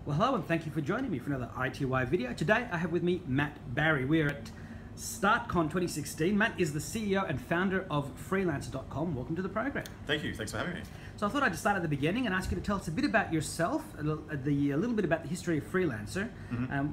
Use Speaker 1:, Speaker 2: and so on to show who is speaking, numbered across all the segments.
Speaker 1: Well, hello and thank you for joining me for another iTWIre video. Today I have with me Matt Barrie. We're at StartCon 2016. Matt is the CEO and founder of Freelancer.com. Welcome to the program.
Speaker 2: Thank you. Thanks for having me.
Speaker 1: So I thought I'd just start at the beginning and ask you to tell us a bit about yourself, a little bit about the history of Freelancer,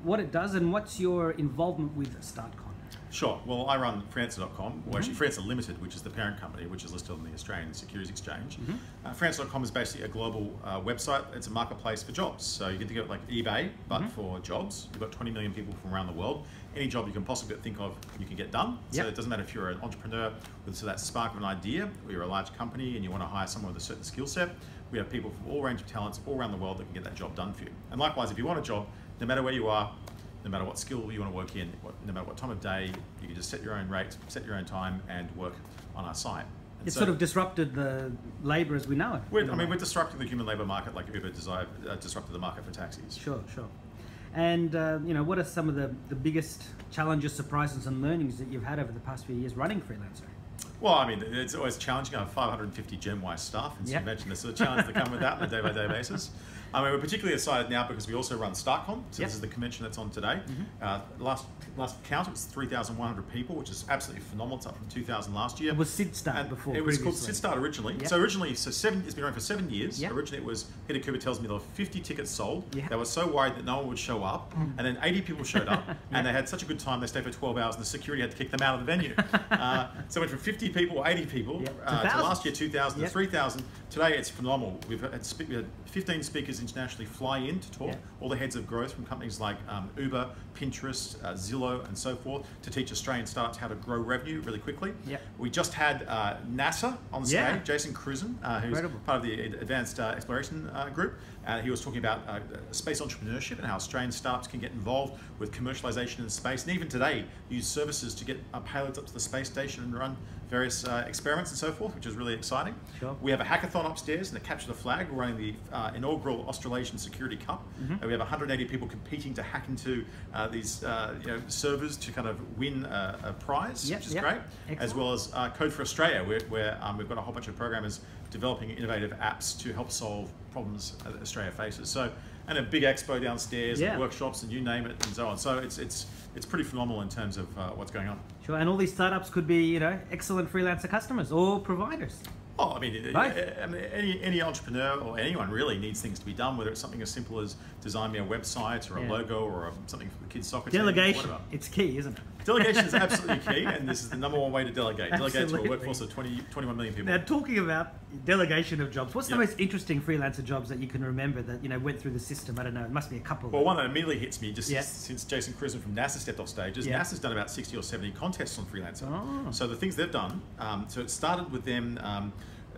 Speaker 1: what it does, and what's your involvement with StartCon.
Speaker 2: Sure. Well, I run Freelancer.com, or actually Freelancer Limited, which is the parent company, which is listed on the Australian Securities Exchange. Freelancer.com is basically a global website. It's a marketplace for jobs. So you get to go like eBay, but for jobs. You've got 20 million people from around the world. Any job you can possibly think of, you can get done. So it doesn't matter if you're an entrepreneur with that spark of an idea, or you're a large company and you want to hire someone with a certain skill set. We have people from all range of talents all around the world that can get that job done for you. And likewise, if you want a job, no matter where you are, no matter what skill you want to work in, no matter what time of day, you can just set your own rate, set your own time, and work on our site. And
Speaker 1: it's sort of disrupted the labour as we know it.
Speaker 2: We're disrupting the human labour market like Uber disrupted the market for taxis.
Speaker 1: Sure. And what are some of the biggest challenges, surprises, and learnings that you've had over the past few years running Freelancer?
Speaker 2: Well, I mean, it's always challenging. I have 550 GemWise staff, and so you mentioned the sort of challenge that come with that on a day-by-day basis. I mean, we're particularly excited now because we also run StartCon, so this is the convention that's on today. Last count, it was 3,100 people, which is absolutely phenomenal. It's up from 2,000 last year.
Speaker 1: It was SydStart before.
Speaker 2: It was called SydStart originally. So originally, it's been running for 7 years. Originally, it was, Peter Cooper tells me there were 50 tickets sold. They were so worried that no one would show up, and then 80 people showed up, and they had such a good time, they stayed for 12 hours, and the security had to kick them out of the venue. So it went from 50 people, 80 people, to last year 2,000 to 3,000. Today, it's phenomenal. We've had 15 speakers internationally fly in to talk, all the heads of growth from companies like Uber, Pinterest, Zillow, and so forth, to teach Australian startups how to grow revenue really quickly. We just had NASA on the stage, Jason Cruzen, who's part of the Advanced Exploration Group. He was talking about space entrepreneurship and how Australian startups can get involved with commercialization in space, and even today use services to get payloads up to the space station and run various experiments and so forth, which is really exciting. We have a hackathon upstairs and a Capture the Flag. We're running the inaugural Australasian Security Cup. We have 180 people competing to hack into these servers to kind of win a prize, which is great. As well as Code for Australia, where we've got a whole bunch of programmers developing innovative apps to help solve problems that Australia faces. So, and a big expo downstairs, and workshops, and you name it, and so on. So it's pretty phenomenal in terms of what's going on.
Speaker 1: Sure, and all these startups could be excellent Freelancer customers or providers.
Speaker 2: Oh, I mean, any entrepreneur or anyone really needs things to be done, whether it's something as simple as design me a website or a logo or something for the kids' soccer team.
Speaker 1: Delegation, it's key, isn't it?
Speaker 2: Delegation is absolutely key, and this is the #1 way to delegate. Delegate to a workforce of 21 million people.
Speaker 1: Now, talking about delegation of jobs, what's the most interesting Freelancer jobs that you can remember that went through the system? I don't know, it must be a couple.
Speaker 2: Well, one that immediately hits me just since Jason Cruzen from NASA stepped off stage is NASA's done about 60 or 70 contests on Freelancer. So the things they've done, so it started with them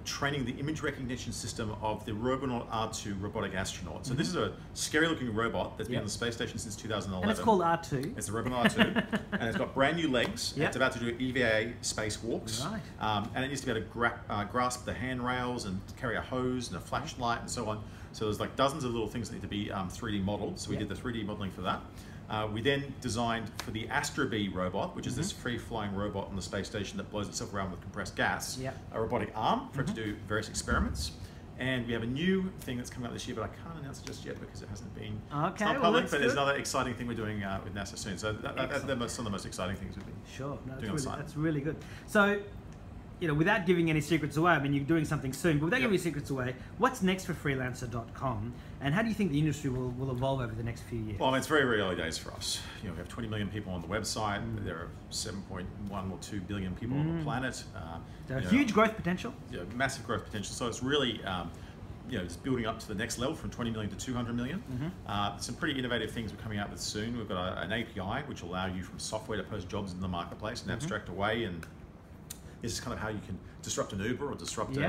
Speaker 2: training the image recognition system of the Robonaut R2 robotic astronaut. So this is a scary looking robot that's been on the space station since 2011.
Speaker 1: And it's called R2.
Speaker 2: It's the Robonaut R2. And it's got brand new legs. It's about to do EVA spacewalks. And it needs to be able to grasp the handrails and carry a hose and a flashlight and so on. So there's like dozens of little things that need to be 3D modeled. So we did the 3D modeling for that. We then designed for the Astrobee robot, which is this free-flying robot on the space station that blows itself around with compressed gas, a robotic arm for it to do various experiments. And we have a new thing that's coming out this year, but I can't announce it just yet because it hasn't been it's not public, but there's another exciting thing we're doing with NASA soon. So that's some of the most exciting things we've been doing on site. That's
Speaker 1: really good. So, without giving any secrets away, I mean, you're doing something soon, but without giving any secrets away, what's next for Freelancer.com, and how do you think the industry will evolve over the next few years?
Speaker 2: Well, I mean, it's very, very early days for us. We have 20 million people on the website. There are 7.1 or 2 billion people on the planet.
Speaker 1: Huge growth potential.
Speaker 2: Massive growth potential. So it's really, just building up to the next level from 20 million to 200 million. Some pretty innovative things we're coming out with soon. We've got an API which will allow you from software to post jobs in the marketplace and abstract away, and this is kind of how you can disrupt an Uber or disrupt a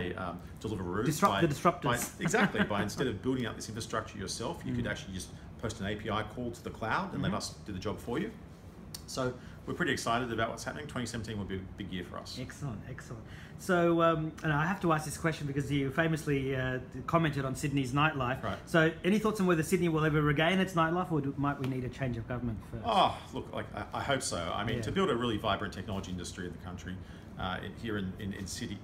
Speaker 2: Deliveroo.
Speaker 1: Disrupt the disruptors.
Speaker 2: Exactly. By instead of building out this infrastructure yourself, you could actually just post an API call to the cloud and let us do the job for you. So we're pretty excited about what's happening. 2017 will be a big year for us.
Speaker 1: Excellent, excellent. So, and I have to ask this question because you famously commented on Sydney's nightlife.
Speaker 2: Right.
Speaker 1: So, any thoughts on whether Sydney will ever regain its nightlife, or might we need a change of government first?
Speaker 2: Oh, look, like I hope so. I mean, to build a really vibrant technology industry in the country, here in Sydney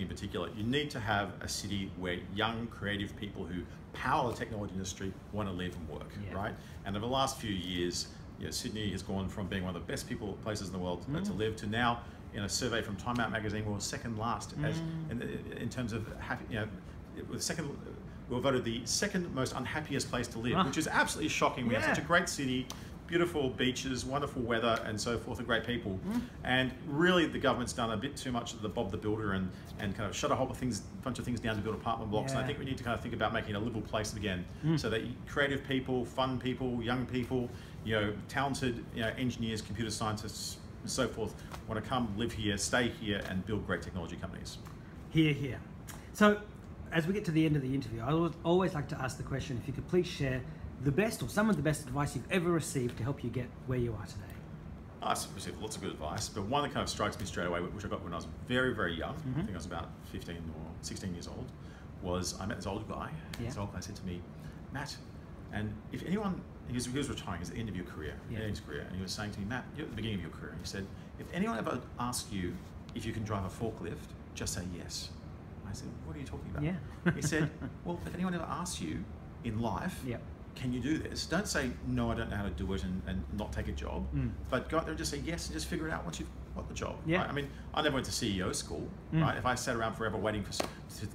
Speaker 2: in particular, you need to have a city where young, creative people who power the technology industry want to live and work, right? And over the last few years, Sydney has gone from being one of the best places in the world to live to now, in a survey from Time Out magazine, we're second last as in terms of happy. We were voted the second most unhappiest place to live, which is absolutely shocking. We have such a great city, beautiful beaches, wonderful weather, and so forth, and great people. And really, the government's done a bit too much of the Bob the Builder and kind of shut a bunch of things down to build apartment blocks. And I think we need to kind of think about making it a livable place again, so that creative people, fun people, young people, talented engineers, computer scientists, and so forth want to come live here, stay here, and build great technology companies.
Speaker 1: Hear, hear. So, as we get to the end of the interview, I would always like to ask the question: if you could please share the best or some of the best advice you've ever received to help you get where you are today.
Speaker 2: I've received lots of good advice, but one that kind of strikes me straight away, which I got when I was very, very young, I think I was about 15 or 16 years old, was I met this older guy. This old guy said to me, Matt, and if anyone, he was retiring, he was at the end of your career, and he was saying to me, Matt, you're at the beginning of your career, he said, if anyone ever asks you if you can drive a forklift, just say yes. I said, what are you talking about? He said, well, if anyone ever asks you in life, can you do this? Don't say, no, I don't know how to do it and not take a job, but go out there and just say yes and just figure it out once you've got the job. Right? I mean, I never went to CEO school, right? If I sat around forever waiting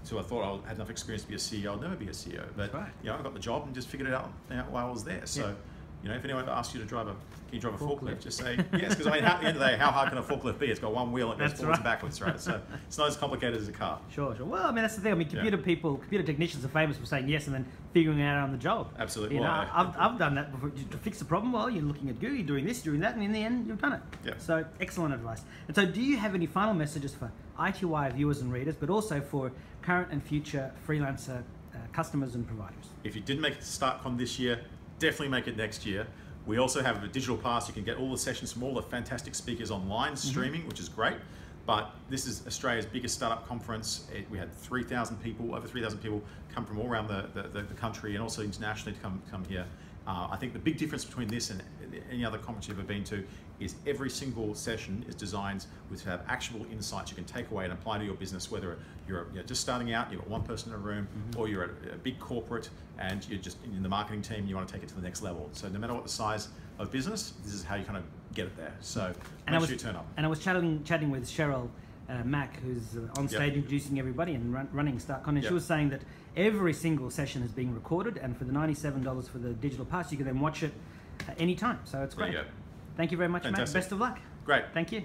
Speaker 2: till I thought I had enough experience to be a CEO, I'll never be a CEO. But I got the job and just figured it out while I was there. So, if anyone ever asks you to can you drive a forklift, just say yes, because I mean, at the end of the day, how hard can a forklift be? It's got one wheel and it goes forwards and backwards, right? So it's not as complicated as a car.
Speaker 1: Sure. Well, I mean, that's the thing. I mean, computer technicians are famous for saying yes and then figuring it out on the job.
Speaker 2: Absolutely.
Speaker 1: I've done that before. To fix a problem, well, you're looking at Google, you're doing this, doing that, and in the end, you've done it. So excellent advice. And so, do you have any final messages for iTWIre viewers and readers, but also for current and future Freelancer customers and providers?
Speaker 2: If you didn't make it to StartCon this year, definitely make it next year. We also have a digital pass. You can get all the sessions from all the fantastic speakers online, streaming, which is great. But this is Australia's biggest startup conference. We had 3,000 people, over 3,000 people come from all around the country and also internationally to come here. I think the big difference between this and any other conference you've ever been to is every single session is designed to have actionable insights you can take away and apply to your business, whether you're just starting out, you've got one person in a room, or you're a big corporate and you're just in the marketing team and you want to take it to the next level. So no matter what the size of business, this is how you kind of get it there. So make sure you turn up.
Speaker 1: And I was chatting with Cheryl Mack, who's on stage introducing everybody and running StartCon, and she was saying that every single session is being recorded, and for the $97 for the digital pass, you can then watch it anytime. So it's great.
Speaker 2: There you go.
Speaker 1: Thank you very much, Matt. Best of luck.
Speaker 2: Great.
Speaker 1: Thank you.